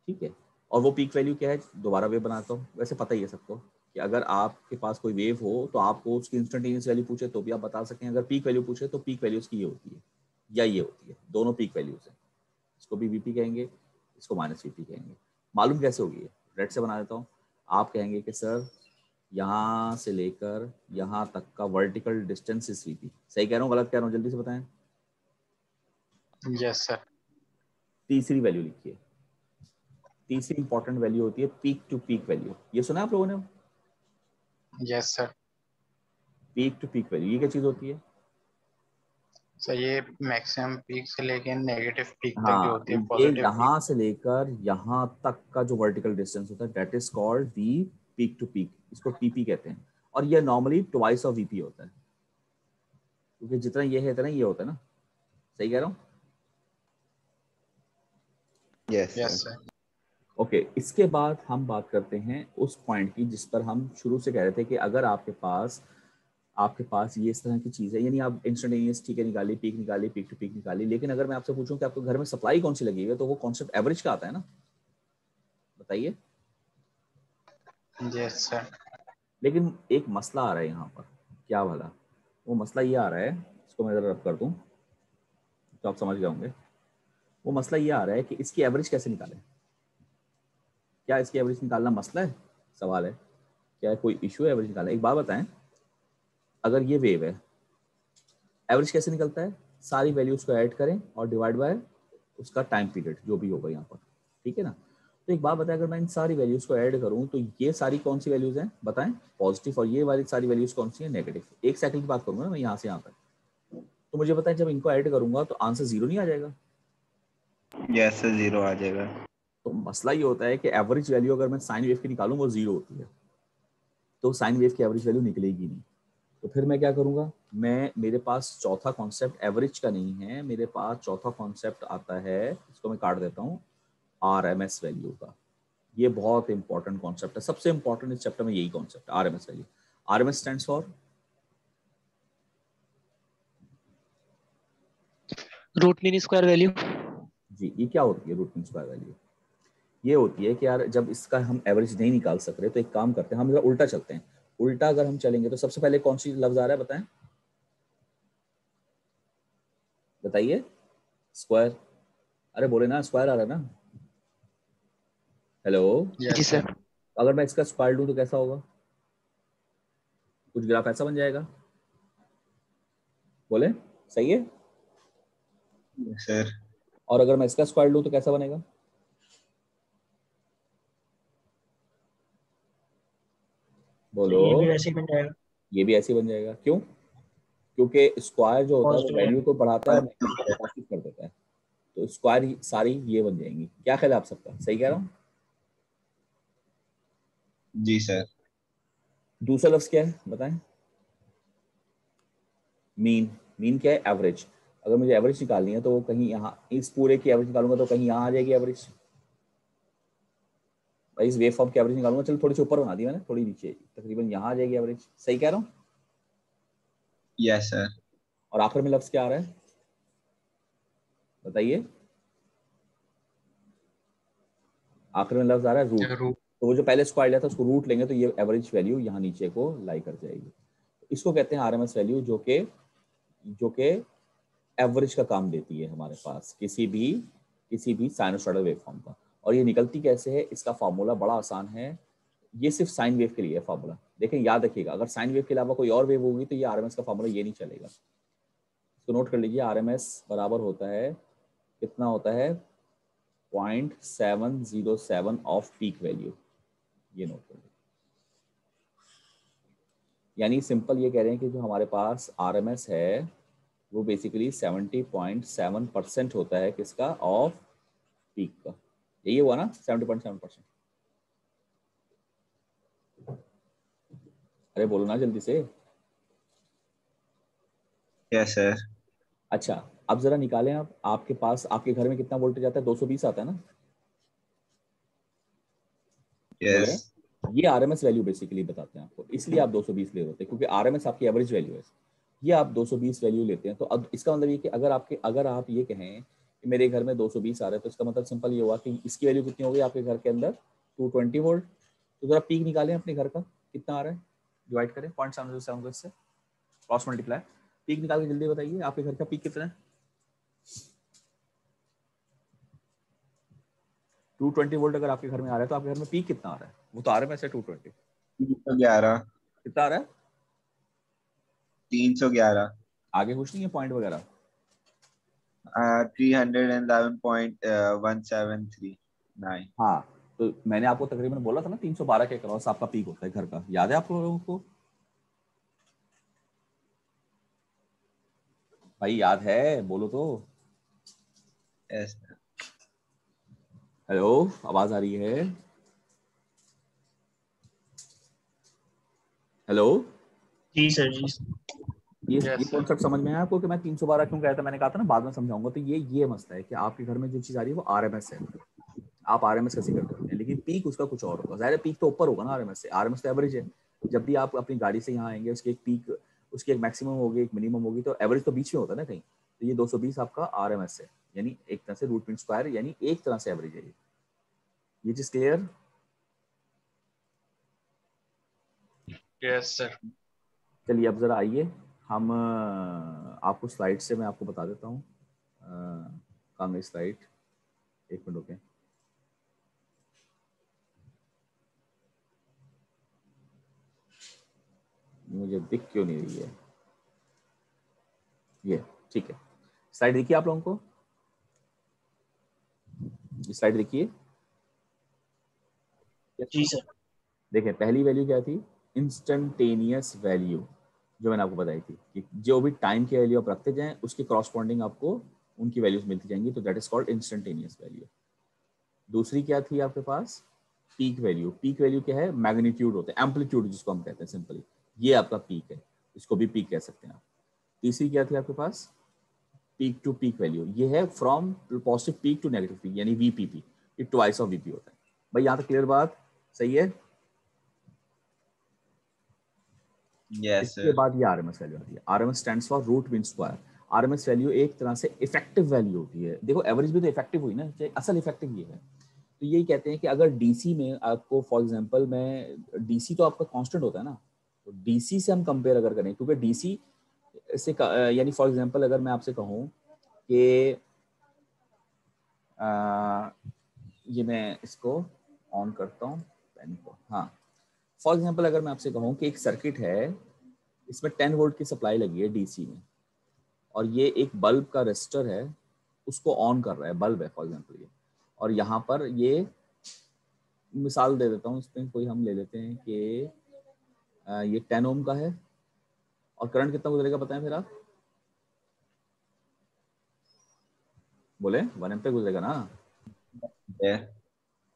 ठीक है। और वो पीक वैल्यू क्या है, दोबारा वेव बनाता हूँ, वैसे पता ही है सबको कि अगर आपके पास कोई वेव हो तो आपको उसकी इंस्टेंटेनियस वैल्यू पूछे तो भी आप बता सकें, अगर पीक वैल्यू पूछे तो पीक वैल्यू उसकी ये होती है या ये होती है, दोनों पीक वैल्यूज हैं, इसको भी वीपी कहेंगे, इसको माइनस वीपी कहेंगे। मालूम कैसे होगी? रेड से बना देता हूँ। आप कहेंगे कि सर यहाँ से लेकर यहाँ तक का वर्टिकल डिस्टेंस इज वीपी। सही कह रहा हूँ गलत कह रहा हूँ? जल्दी से बताएं। Yes sir. तीसरी वैल्यू लिखिए। तीसरी इंपॉर्टेंट वैल्यू होती है पीक टू पीक वैल्यू। ये सुना आप लोगों ने? Yes sir. Peak to peak value ये क्या चीज होती है? सर ये मैक्सिमम पीक से लेके नेगेटिव पीक तक जो हाँ, होती है, ये पॉजिटिव पीक। यहाँ से लेकर यहाँ तक का जो वर्टिकल डिस्टेंस होता है that is called the peak to peak. इसको पीपी कहते हैं और ये नॉर्मली ट्वाइस ऑफ वीपी होता है, क्योंकि जितना ये है इतना ये होता है ना। सही कह रहा हूँ? Yes yes sir. Sir. Okay, इसके बाद हम बात करते हैं उस पॉइंट की जिस पर हम शुरू से कह रहे थे कि अगर आपके पास ये इस तरह की चीज़ है, यानी आप इंस्टेंटेनियस ठीक है निकाली, पीक निकाली, पीक टू पीक निकाली, लेकिन अगर मैं आपसे पूछूं कि आपके घर में सप्लाई कौन सी लगी है, तो वो कॉन्सेप्ट एवरेज का आता है ना। बताइए। Yes sir. लेकिन एक मसला आ रहा है यहाँ पर। क्या भला? वो मसला ये आ रहा है, इसको मैं ज़रा रब कर दूँ तो आप समझ गए होंगे। वो मसला ये आ रहा है कि इसकी एवरेज कैसे निकालें। क्या इसकी एवरेज निकालना मसला है? सवाल है। क्या कोई इशू है एवरेज निकालना? एक बात बताएं, अगर ये वेव है, एवरेज कैसे निकलता है? सारी वैल्यूज को ऐड करें और डिवाइड बाय उसका टाइम पीरियड जो भी होगा यहाँ पर, ठीक है ना। तो एक बात बताएं, अगर मैं इन सारी वैल्यूज को ऐड करूँ तो ये सारी कौन सी वैल्यूज हैं बताएं? पॉजिटिव। और ये वाली सारी वैल्यूज कौन सी है? नेगेटिव। एक साइकिल की बात करूंगा ना मैं यहाँ से यहाँ तक, तो मुझे बताएं जब इनको ऐड करूंगा तो आंसर जीरो नहीं आ जाएगा? यस सर, 0 आ जाएगा। तो मसला ये होता है कि एवरेज वैल्यू अगर मैं साइन वेव की निकालूं वो जीरो होती है, तो साइन वेव की एवरेज वैल्यू निकलेगी नहीं। तो फिर मैं क्या करूंगा? मेरे पास चौथा कॉन्सेप्ट एवरेज का नहीं है, मेरे पास चौथा कॉन्सेप्ट आता है, इसको मैं काट देता हूँ, आरएमएस वैल्यू का। ये बहुत इंपॉर्टेंट कॉन्सेप्ट है, सबसे इंपॉर्टेंट इस चैप्टर में यही concept, RMS value. RMS stands for root mean square value. जी। ये क्या होती है रूट मीन स्क्वायर वैल्यू? ये होती है कि यार जब इसका हम एवरेज नहीं निकाल सक रहे तो एक काम करते हैं, हम उल्टा चलते हैं। उल्टा अगर हम चलेंगे तो सबसे पहले कौन सी लफ्ज आ रहा है बताएं? बताइए। स्क्वायर। अरे बोले ना, स्क्वायर आ रहा है ना। हेलो। जी यस सर। सर। अगर मैं इसका स्क्वायर लूं तो कैसा होगा? कुछ ग्राफ ऐसा बन जाएगा। बोले सही है। Yes sir. और अगर मैं इसका स्क्वायर लूं तो कैसा बनेगा? बोलो। ये भी वैसे ही बन जाएगा। ये भी ऐसे ही बन जाएगा। क्यों? क्योंकि स्क्वायर जो होता है वो पॉजिटिव वैल्यू को बढ़ाता है और नेगेटिव कर देता है। तो स्क्वायर सारी ये बन जाएंगी। क्या ख्याल है आप सबका? सही कह रहा हूँ? जी सर। दूसरा लफ्ज क्या है बताएं? मीन। मीन क्या है? एवरेज। अगर मुझे एवरेज निकालनी है तो वो कहीं यहाँ, इस पूरे की एवरेज निकालूंगा तो कहीं यहाँ आ जाएगी एवरेज। भाई इस वेव फॉर्म की एवरेज निकालूंगा, चलो थोड़ी सी ऊपर बना दी मैंने, थोड़ी नीचे, तकरीबन यहाँ आ जाएगी एवरेज। सही कह रहा हूँ? Yes sir. और आखिर में लफ्ज क्या आ रहा है बताइए? आखिर में लफ्ज आ रहा है रूट। रूट। तो वो जो पहले स्क्वायर लिया था उसको रूट लेंगे तो ये एवरेज वैल्यू यहाँ नीचे को लाई कर जाएगी। इसको कहते हैं आरएमएस वैल्यू, जो कि एवरेज का काम देती है हमारे पास किसी भी साइनोसॉइडल वेवफॉर्म का। और ये निकलती कैसे है? इसका फार्मूला बड़ा आसान है। ये सिर्फ साइन वेव के लिए है फार्मूला। देखें, याद रखिएगा, अगर साइन वेव के अलावा कोई और वेव होगी तो ये आरएमएस का फार्मूला ये नहीं चलेगा। इसको नोट कर लीजिए। आरएमएस बराबर होता है, कितना होता है? 0.707 ऑफ पीक वैल्यू। ये नोट कर लीजिए। यानी सिंपल ये कह रहे हैं कि जो हमारे पास आरएमएस है वो बेसिकली 70.7% होता है किसका? ऑफ पीक का। यही हुआ ना 70.7%? अरे बोलो ना जल्दी से। Yes sir. अच्छा, अब जरा निकालें आप, आपके पास आपके घर में कितना वोल्टेज आता है? 220 आता है ना? बोले। यस। ये आरएमएस वैल्यू बेसिकली बताते हैं आपको, इसलिए आप 220 ले रहे होते हैं क्योंकि आरएमएस आपकी एवरेज वैल्यू है। ये आप 220 वैल्यू लेते हैं। तो अब इसका मतलब ये कि अगर आप ये कहें कि मेरे घर में 220 आ रहा है तो इसका मतलब सिंपल ये हुआ कि इसकी वैल्यू कितनी होगी आपके घर के अंदर? 220 वोल्ट। तो जरा पीक निकालें अपने घर का, कितना आ रहा है? डिवाइड करें 0.707 को इससे, क्रॉस मल्टीप्लाई। पीक निकाल के जल्दी बताइए, आपके घर का पीक कितना है? 220 वोल्ट अगर आपके घर में आ रहा है तो आपके घर में पीक कितना आ रहा है? वो तो आरएमएस है 220। 311। कितना आ रहा है? 311। आगे कुछ नहीं है पॉइंट वगैरह? 311.1739। हाँ, तो मैंने आपको तकरीबन बोला था ना 312 के क्रॉस आपका पीक होता है घर का, याद है आप लोगों को? भाई याद है, बोलो तो। यस। हेलो, आवाज आ रही है? हेलो, जी सर, जी सर। ये Yes, sir. कॉन्सेप्ट समझ में आया आपको कि मैं 312 क्यों कहता था? मैंने कहा था ना बाद में समझाऊंगा। तो ये मसला है कि आपके घर में जो चीज आ रही है वो आरएमएस है, आप आरएमएस कंसीडर करते हैं, लेकिन पीक उसका कुछ और होगा। जाहिर है पीक तो ऊपर होगा ना आरएमएस से, आरएमएस तो एवरेज है। जब भी आप अपनी गाड़ी से यहाँ आएंगे उसकी एक पीक, उसकी एक मैक्सिमम होगी, एक मिनिमम होगी, तो एवरेज तो बीच में होता है ना कहीं। तो ये 220 आपका आरएमएस है, यानी एक तरह से रूट मीन स्क्वायर, यानी एक तरह से एवरेज है ये चीज क्लियर? Yes, sir. चलिए अब जरा आइए हम आपको स्लाइड से मैं आपको बता देता हूँ। कहाँ गई स्लाइड? एक मिनट रुकें। मुझे दिख क्यों नहीं रही है ये? ठीक है, स्लाइड देखिए आप लोगों को, ये स्लाइड देखिए। जी सर। देखें पहली वैल्यू क्या थी? इंस्टेंटेनियस वैल्यू, जो मैंने आपको बताई थी कि जो भी टाइम की वैल्यू आप रखते जाएं उसके करॉस्पॉन्डिंग आपको उनकी वैल्यूज मिलती जाएंगी, तो that is called instantaneous value. दूसरी क्या थी आपके पास? Peak value. पीक वैल्यू क्या है? मैग्नीट्यूड होता है, एम्पलीट्यूड जिसको हम कहते हैं सिंपली, ये आपका पीक है, इसको भी पीक कह सकते हैं आप। तीसरी क्या थी आपके पास? पीक टू पीक वैल्यू, ये है from positive peak to negative peak, यानी वीपीपी, ये ट्वाइस ऑफ वीपी होता है। भाई यहाँ तक क्लियर बात? सही है? यस इसके सर। बाद ये आरएमएस वैल्यू आती है। RMS stands for root mean square. RMS value एक तरह से इफेक्टिव वैल्यू होती है। देखो एवरेज भी तो इफेक्टिव हुई ना, असल इफेक्टिव ये है। तो यही कहते हैं कि अगर डीसी में आपको फॉर एग्जांपल में, डीसी तो आपका कांस्टेंट होता है ना, तो डीसी से हम कंपेयर अगर करें, क्योंकि डीसी से यानी फॉर एग्जांपल अगर मैं आपसे कहूँ कि ये मैं इसको ऑन करता हूँ पेन को, हाँ, फॉर एग्जांपल अगर मैं आपसे कहूँ कि एक सर्किट है, इसमें 10 वोल्ट की सप्लाई लगी है डीसी में, और ये एक बल्ब का रेजिस्टर है, उसको ऑन कर रहा है, बल्ब है फॉर एग्जांपल ये, और यहाँ पर ये मिसाल दे देता हूँ, इसमें कोई हम ले लेते हैं कि ये 10 ओम का है, और करंट कितना गुजरेगा बताएं फिर आप? बोले 1 एम्पीयर गुजरेगा ना।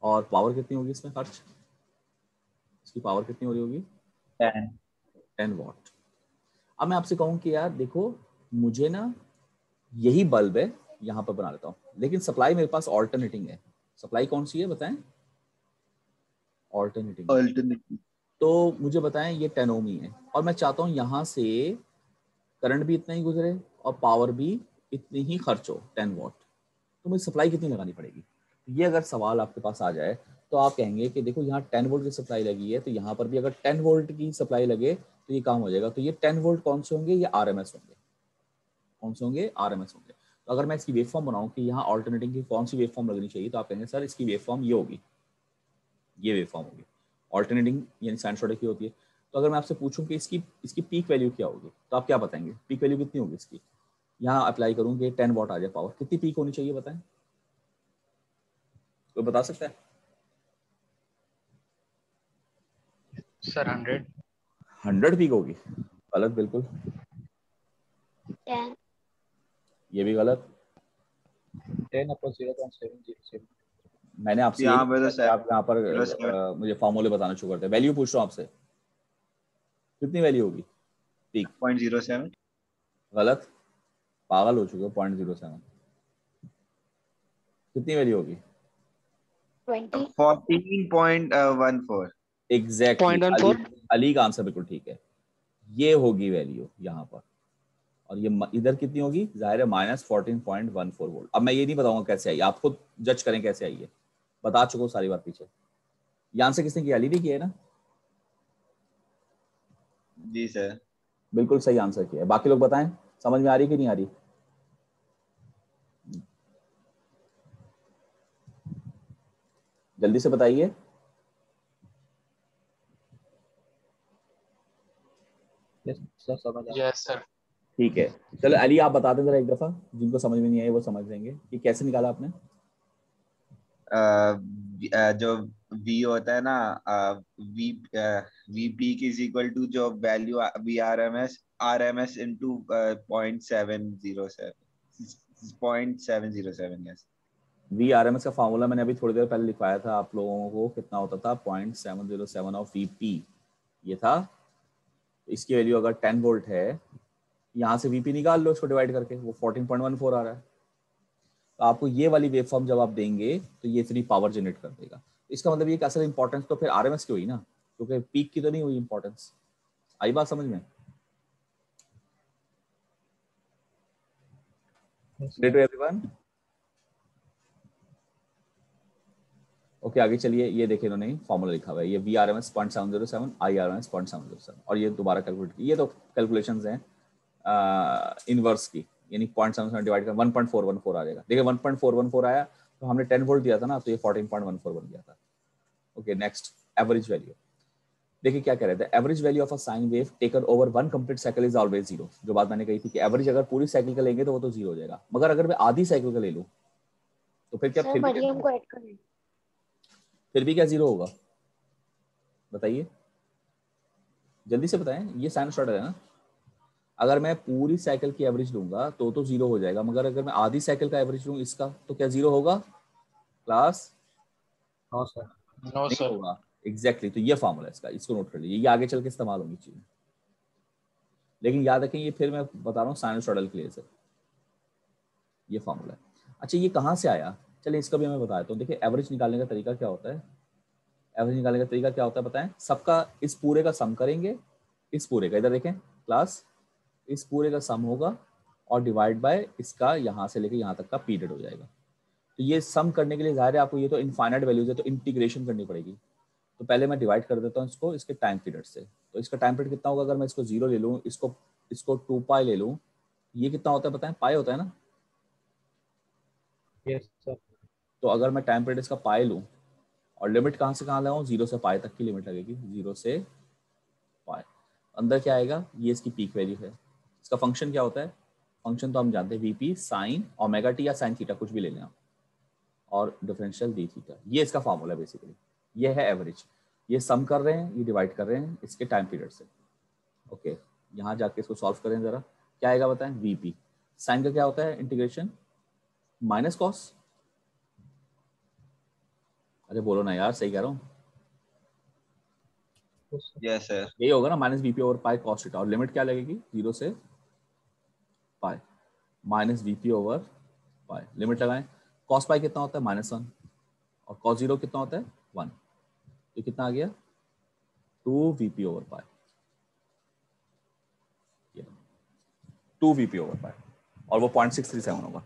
और पावर कितनी होगी इसमें खर्च? इसकी पावर कितनी हो रही होगी? 10 वॉट। अब मैं आपसे कहूँ कि यार देखो, मुझे ना यही बल्ब है, यहाँ पर बना लेता हूँ, लेकिन सप्लाई मेरे पास ऑल्टरनेटिंग है। सप्लाई कौन सी है बताएं? ऑल्टरनेटिंग। तो मुझे बताएं ये 10 ओम ही है, और मैं चाहता हूँ यहाँ से करंट भी इतना ही गुजरे और पावर भी इतनी ही खर्च हो, 10 वॉट, तो मुझे सप्लाई कितनी लगानी पड़ेगी? ये अगर सवाल आपके पास आ जाए तो आप कहेंगे कि देखो यहाँ 10 वोल्ट की सप्लाई लगी है, तो यहाँ पर भी अगर 10 वोल्ट की सप्लाई लगे तो ये काम हो जाएगा। तो ये 10 वोल्ट कौन से होंगे? ये आरएमएस होंगे। कौन से होंगे? आरएमएस होंगे। तो अगर मैं इसकी वेव फॉर्म बनाऊं कि यहाँ ऑल्टरनेटिंग की कौन सी वेव फॉर्म लगनी चाहिए, तो आप कहेंगे सर इसकी वेव फॉर्म ये होगी, ये वेव फॉर्म होगी। ऑल्टरनेटिंग यानी साइनसॉइडल की होती है। तो अगर मैं आपसे पूछूं कि इसकी पीक वैल्यू क्या होगी, तो आप क्या बताएंगे? पीक वैल्यू कितनी होगी इसकी? यहाँ अप्लाई करूँ कि 10 वॉट आ जाए पावर, कितनी पीक होनी चाहिए बताएं? कोई बता सकता है? Sir, 100. 100 पीक होगी? गलत, बिल्कुल। 10. ये भी गलत। 10/0.707। मैंने आपसे यहाँ पर तो आप यहाँ पर 707 मुझे फार्मूले बताना शुरू करते हैं। वैल्यू पूछ रहा हूँ आपसे, कितनी वैल्यू होगी पीक? 0.07। गलत, पागल हो चुके हो। 0.07 कितनी वैल्यू होगी? 20. 14.14। एग्जैक्टली 0.14। अली का आंसर बिल्कुल ठीक है, ये होगी वैल्यू यहाँ पर। और ये इधर कितनी होगी? जाहिर है -14.14 वोल्ट। अब मैं ये नहीं बताऊंगा कैसे आई, आप खुद जज करें कैसे आई है, बता चुका हूँ सारी बात पीछे। ये आंसर किसने किया? अली ने किया है ना? जी सर। बिल्कुल सही आंसर किया है। बाकी लोग बताएं समझ में आ रही कि नहीं आ रही? जल्दी से बताइए। यस सर समझ आया। Yes sir. ठीक है, चलो अली आप बता दें जरा एक दफा, जिनको समझ में नहीं आई वो समझ लेंगे कि कैसे निकाला आपने। जो v होता है ना, v vp is equal to जो value V R M S into 0.707 yes. V R M S का फार्मूला मैंने अभी थोड़ी देर पहले लिखवाया था आप लोगों को, कितना होता था 0.707 ऑफ वीपी ये था। इसकी वैल्यू अगर 10 वोल्ट है, यहाँ से वीपी निकाल लो, इसको डिवाइड करके वो 14.14 आ रहा है। तो आपको ये वाली वेव फॉर्म जब आप देंगे तो ये इतनी पावर जनरेट कर देगा। इसका मतलब ये असल इंपॉर्टेंस तो फिर आरएमएस की हुई ना, क्योंकि पीक की तो नहीं हुई इंपॉर्टेंस। आई बात समझ में? एवरीवन ओके, आगे चलिए। ये देखिए इन्होंने फॉर्मूला लिखा हुआ है, ये V R M S 0.707, I R M S 0.707, और ये दोबारा कैलकुलेट की। ये तो कैलकुलेशंस हैं इनवर्स की, यानी 0.7 डिवाइड कर 1.414 आ जाएगा। देखिए 1.414 आया तो हमने 10 वोल्ट दिया था ना, तो ये 14.14 बन गया था। Okay next, average value. देखिए क्या कह रहे थे, average value of a sine wave taken over one complete cycle is always zero. जो बात मैंने कही थी कि एवरेज अगर पूरी साइकिल का लेंगे तो वो तो जीरो हो जाएगा, मगर अगर मैं आधी साइकिल का ले लूँ तो फिर क्या, सर मरियम को ऐड करें। फिर भी क्या जीरो होगा बताइए, जल्दी से बताएं। ये साइनसॉइडल है ना, अगर मैं पूरी साइकिल की एवरेज लूंगा तो जीरो हो जाएगा, मगर अगर मैं आधी साइकिल का एवरेज लूँ इसका तो क्या जीरो होगा क्लास? No sir. नो नहीं सर। होगा। एग्जैक्टली, तो ये फॉर्मूला इसका, इसको नोट कर लीजिए, ये आगे चल के इस्तेमाल होगी चीजें। लेकिन याद रखें ये फिर मैं बता रहा हूँ साइनसॉइडल के लिए से ये फॉर्मूला है। अच्छा ये कहाँ से आया, चलिए इसका भी मैं बता देता हूँ। देखिए एवरेज निकालने का तरीका क्या होता है, एवरेज निकालने का तरीका क्या होता है बताएं। सबका इस पूरे का सम करेंगे, इस पूरे का, इधर देखें क्लास, इस पूरे का सम होगा और डिवाइड बाय इसका यहाँ से लेके यहाँ तक का पीरियड हो जाएगा। तो ये सम करने के लिए ज़ाहिर है आपको, ये तो इनफाइनाइट वैल्यूज है तो इंटीग्रेशन करनी पड़ेगी। तो पहले मैं डिवाइड कर देता हूँ इसको इसके टाइम पीरियड से। तो इसका टाइम पीरियड कितना होगा, अगर मैं इसको 0 ले लूँ, इसको 2 पाई ले लूँ, ये कितना होता है बताएं, पाई होता है ना। Yes sir. तो अगर मैं टाइम पीरियड इसका पाई लूँ और लिमिट कहाँ से कहाँ लगाऊँ, 0 से पाई तक की लिमिट लगेगी, 0 से पाई। अंदर क्या आएगा, ये इसकी पीक वैल्यू है। इसका फंक्शन क्या होता है, फंक्शन तो हम जानते हैं वीपी साइन ओमेगा टी या साइन थीटा, कुछ भी ले लें आप, और डिफरेंशियल डी थीटा। ये इसका फार्मूला है बेसिकली, ये है एवरेज। ये सम कर रहे हैं, ये डिवाइड कर रहे हैं इसके टाइम पीरियड से। ओके यहाँ जाके इसको सॉल्व करें जरा, क्या आएगा बताएं, वीपी साइन का क्या होता है, इंटीग्रेशन माइनस कॉस। अरे बोलो ना यार, सही कह रहा हूँ, यस सर। यही होगा ना, minus VP over pi cos theta, और लिमिट क्या लगेगी 0 से पाई, minus VP over pi, limit लगाएं। कॉस पाई कितना होता है -1 और कॉस 0 कितना होता है 1, तो कितना आ गया 2 वीपी ओवर पाई, 2 वीपी ओवर पाई, और वो 0.637 होगा।